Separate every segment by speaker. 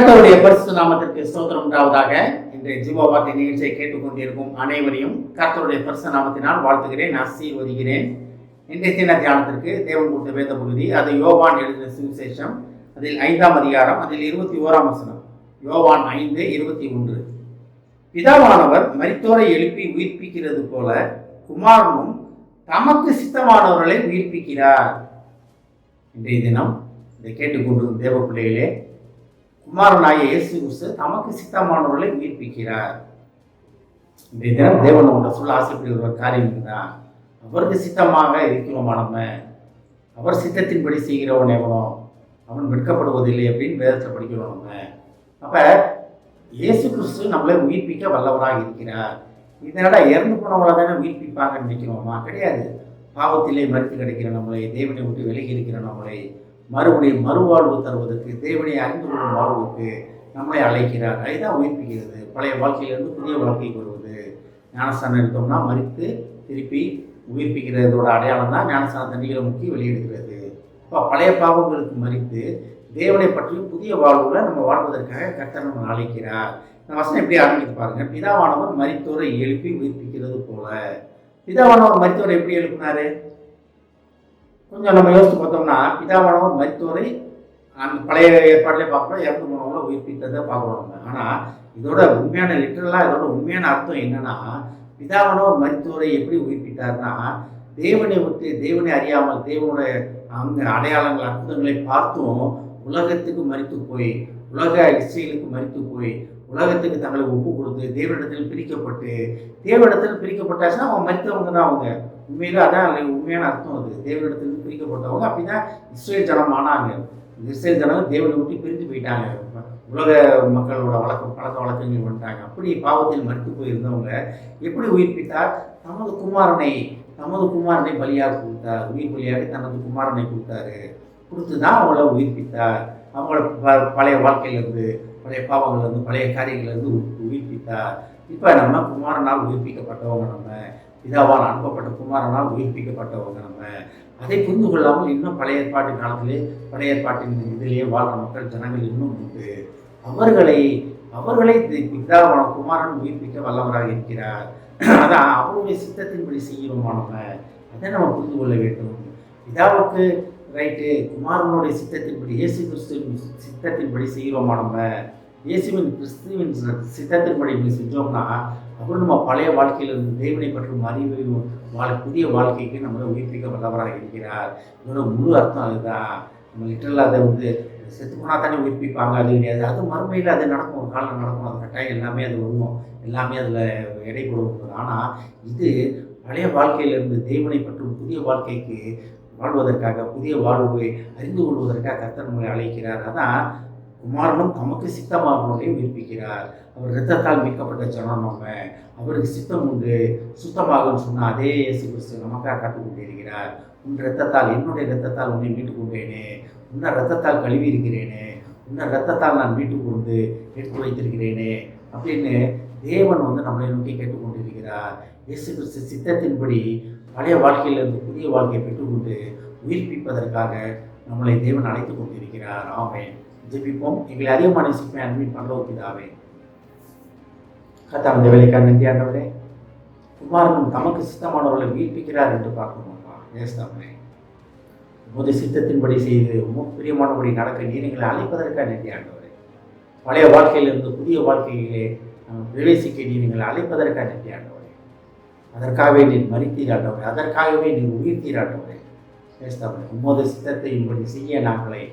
Speaker 1: கர்த்தருடைய பரிசுத்த நாமத்திற்கு ஸ்தோத்திரம் உண்டாவதாக. இன்றைய ஜீவ வார்த்தை நிகழ்ச்சியை கேட்டுக்கொண்டிருக்கும் அனைவரையும் கர்த்தருடைய பரிசுத்த நாமத்தினால் வாழ்த்துகிறேன், ஆசீர்வதிக்கிறேன். இன்றைய தின தியானத்திற்கு தேவன் கொடுத்த வேத பகுதி, அது யோவான் எழுதின சுவிசேஷம், அதில் 5ஆம் அதிகாரம், அதில் 21ஆம் வசனம். யோவான் 5:21. பிதாவானவர் மரித்தோரை எழுப்பி உயிர்ப்பிக்கிறது போல குமாரனும் தமக்கு சித்தமானவர்களை உயிர்ப்பிக்கிறார். இன்றைய தினம் இதை கேட்டுக்கொண்டிருக்கும் தேவ பிள்ளைகளே, குமாரனாகிய இயேசு கிறிஸ்து தமக்கு சித்தமானவர்களை உயிர்ப்பிக்கிறார். இன்றைய தினம் தேவன் உங்களை சொல்ல ஆசைப்படுகிற ஒரு காரியம் இருக்குதான். அவருக்கு சித்தமாக இருக்கிறோமா நம்ம? அவர் சித்தத்தின்படி செய்கிறவன் எவனோ அவன் வெட்கப்படுவதில்லை அப்படின்னு வேதத்தில் படிக்கிறோம் நம்ம. அப்ப இயேசு கிறிஸ்து நம்மளை உயிர்ப்பிக்க வல்லவராக இருக்கிறார். இதனால இறந்து போனவங்களை தானே உயிர்ப்பிப்பாங்கன்னு நினைக்கிறோமா? கிடையாது. பாவத்திலே மறுத்து கிடைக்கிற நம்மளை, தேவனை விட்டு விலகி இருக்கிற நம்மளை மறுபடியும் மறுவாழ்வு தருவதற்கு, தேவனை அறிந்து கொள்ளும் வாழ்வுக்கு நம்மளை அழைக்கிறார். அதுதான் உயிர்ப்பிக்கிறது. பழைய வாழ்க்கையிலிருந்து புதிய வாழ்க்கைக்கு வருவது. ஞானஸ்தானம் எடுத்தோம்னா மறித்து திருப்பி உயிர்ப்பிக்கிறதோட அடையாளம் தான் ஞானஸ்தான தண்ணிகளை முக்கி வெளியிடுகிறது. இப்போ பழைய பாவங்களுக்கு மறித்து தேவனை பற்றி புதிய வாழ்வுல நம்ம வாழ்வதற்காக கர்த்தர் நம்ம அழைக்கிறார். இந்த வசனம் எப்படி ஆரம்பித்து பாருங்க. பிதாவானவர் மரித்தோரை எழுப்பி உயிர்ப்பிக்கிறது போல. பிதாவானவர் மரித்தோரை எப்படி எழுப்பினாரு? கொஞ்சம் நம்ம யோசித்து பார்த்தோம்னா, பிதாவானவர் மரித்தோரை அந்த பழைய ஏற்பாட்டிலே பார்க்குறோம், இறந்து போனவங்கள உயிர்ப்பித்ததை பார்க்குறோம் நம்ம. ஆனால் இதோட உண்மையான லிட்டரலாக இதோட உண்மையான அர்த்தம் என்னன்னா, பிதாவானவர் மரித்தோரை எப்படி உயிர்ப்பித்தார்னா, தேவனை விட்டு, தேவனை அறியாமல், தேவனுடைய அங்கே அடையாளங்கள் அற்புதங்களை பார்த்தும் உலகத்துக்கு மரித்து போய், உலக இஸ்ரேலுக்கு மரித்து போய், உலகத்துக்கு தங்களை ஒப்பு கொடுத்து தேவனிடத்தில் பிரிக்கப்பட்டு, தேவனிடத்தில் பிரிக்கப்பட்டாச்சுன்னா அவங்க மரித்தவங்க தான். அவங்க உண்மையில அதான் உண்மையான அர்த்தம். அது தேவனிடத்தில் பிரிக்கப்பட்டவங்க. அப்படிதான் இஸ்ரேல் ஜனம் ஆனாங்க. இஸ்ரேல் ஜனம் தேவனை விட்டு பிரிந்து போயிட்டாங்க. உலக மக்களோட பழக்க வழக்கங்கள் வந்துட்டாங்க. அப்படி பாவத்தில் மரித்து போயிருந்தவங்க எப்படி உயிர்ப்பித்தார்? தமது குமாரனை பலியாக கொடுத்தார். உயிர் பலியாக தனது குமாரனை கொடுத்தாரு. கொடுத்து தான் அவங்கள உயிர்ப்பித்தார். அவங்கள பழைய வாழ்க்கையிலேருந்து, பழைய பாவங்கள்லேருந்து, பழைய காரியங்கள்லேருந்து உயிர்ப்பித்தார். இப்போ நம்ம குமாரனால் உயிர்ப்பிக்கப்பட்டவங்க. நம்ம பிதாவால் அனுப்பப்பட்ட குமாரனால் உயிர்ப்பிக்கப்பட்டவங்க. நம்ம அதை புரிந்து கொள்ளாமல் இன்னும் பழைய ஏற்பாட்டின் காலத்திலே, பழைய ஏற்பாட்டின் இதிலேயே வாழ்கிற மக்கள் ஜனங்கள் இன்னும் உண்டு. அவர்களை பிதாவான குமாரன் உயிர்ப்பிக்க வல்லவராக இருக்கிறார். அதான் அவருடைய சித்தத்தின்படி செய்கிறோமா நம்ம? அதை நம்ம புரிந்து கொள்ள வேண்டும். பிதாவுக்கு ரைட்டு, குமாரனுடைய சித்தத்தின்படி, இயேசு கிறிஸ்துவின் சித்தத்தின்படி செய்கிறோமா நம்ம? கிறிஸ்துவின் சித்தத்தின்படி செஞ்சோம்னா அப்புறம் நம்ம பழைய வாழ்க்கையிலிருந்து தேவனை பற்றும் அறிவையும் புதிய வாழ்க்கைக்கு நம்மளை உயிர்ப்பிக்க வல்லவராக இருக்கிறார். இதோட முழு அர்த்தம் அதுதான். நம்ம லிட்டரலாக அதை செத்து போனால் தானே உயிர்ப்பிப்பாங்க, அது கிடையாது. அது மறுமையில் அது நடக்கும், ஒரு காலம் நடக்கும். அது கட்டாயம் எல்லாமே அது வருவோம், எல்லாமே அதில் எடை போடுவது. ஆனால் இது பழைய வாழ்க்கையிலிருந்து தேவனை பற்றும் புதிய வாழ்க்கைக்கு வாழ்வதற்காக, புதிய வாழ்வை அறிந்து கொள்வதற்காக கர்த்தர் நம்மளை அழைக்கிறார். அதான் குமாரனும் தமக்கு சித்தமானவர்களை உயிர்ப்பிக்கிறார். அவர் இரத்தத்தால் மீட்கப்பட்ட ஜனம் நம்ம. அவருக்கு சித்தம் உண்டு, சுத்தமாகும்னு சொன்னால் அதே இயேசு கிறிஸ்து நமக்காக காத்துக் கொண்டே இருக்கிறார். உன் இரத்தத்தால், என்னுடைய இரத்தத்தால் உன்னை மீட்டுக் கொண்டேனே, உன்னை இரத்தத்தால் கழுவி இருக்கிறேனே, உன்னை இரத்தத்தால் நான் மீட்டுக் கொண்டு எடுத்து வைத்திருக்கிறேனே அப்படின்னு தேவன் நம்மளை நோக்கி கேட்டுக்கொண்டிருக்கிறார். இயேசு கிறிஸ்து சித்தத்தின்படி பழைய வாழ்க்கையிலிருந்து புதிய வாழ்க்கையை பெற்றுக்கொண்டு உயிர்ப்பிப்பதற்காக நம்மளை தேவன் அழைத்து கொண்டிருக்கிறார். ஆமென். ஜெபிப்போம். எங்களை அதிகமான நேசிப்பை அன்பின் பரலோக பிதாவே, கர்த்தாவே, இந்த வேலைக்கான நன்றி ஆண்டவரே. குமாரனும் தமக்கு சித்தமானவர்களை உயிர்ப்பிக்கிறார் என்று பார்க்கணும்ப்பா. ஏஸ்தாமே, உமது சித்தத்தின்படி செய்து உமக்கு பிரியமானபடி நடக்க நீர் எங்களை அழைப்பதற்காக நன்றி ஆண்டவரே. பழைய வாழ்க்கையிலிருந்து புதிய வாழ்க்கையிலே பிரவேசிக்க நீர் எங்களை அழைப்பதற்காக நன்றி ஆண்டவரே. அதற்காகவே நீர் மரித்தீர் ஆண்டவரே, அதற்காகவே நீர் உயிர்த்தீர் ஆண்டவரே. ஏஸ்தாமே, உமது சித்தத்தையின்படி செய்ய நாங்களை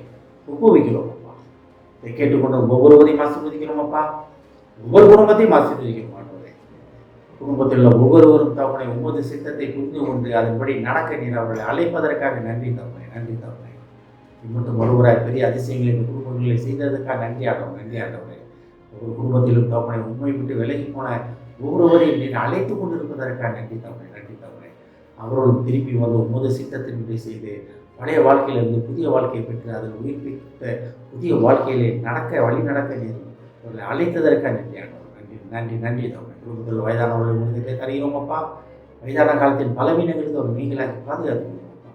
Speaker 1: ஒப்புவிக்கிறோம். இதை கேட்டுக்கொண்டு ஒவ்வொருவரையும் ஆசீர்வதிக்கிறோமப்பா. ஒவ்வொரு குடும்பத்தையும் ஆசீர்வதிக்கிறோம் ஆண்டவரே. குடும்பத்தில் உள்ள ஒவ்வொருவரும் தவணை ஒவ்வொரு சித்தத்தை புரிந்து கொண்டு அதன்படி நடக்க நீர் அவர்களை அழைப்பதற்காக நன்றி தவணை. மட்டும் ஒருவராய் பெரிய அதிசயங்களை இந்த குடும்பங்களை செய்ததற்காக நன்றி ஆண்டவரே. ஒவ்வொரு குடும்பத்திலும் தவணை உண்மை விட்டு விலகி போன ஒவ்வொருவரையும் நீர் அழைத்து கொண்டு இருப்பதற்காக நன்றி தவணை. அவர்களும் திருப்பி வந்து உமது சித்தத்தின்படி செய்து பழைய வாழ்க்கையிலிருந்து புதிய வாழ்க்கையை பெற்று அதில் உயிர்ப்பித்த புதிய வழி நடக்க நீர் அவர்களை அழைத்ததற்காக நன்றி தவணை. குடும்பத்தில் வயதானவர்களை முடிந்ததை தருகிறோமப்பா. வயதான காலத்தின் பலவீனங்களுக்கு அவர் நீங்களாக பாதுகாத்துக்கொள்ளுங்கப்பா,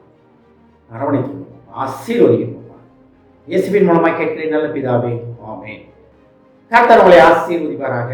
Speaker 1: அரவணைத்துக்கொள்ளுங்கப்பா, ஆசீர்வதிக்கணும்ப்பா. இயேசுவின் மூலமாக கேட்கிறேன் நல்ல பிதாவே, ஆமென். கர்த்தர் உங்களை ஆசீர்வதிப்பாராக.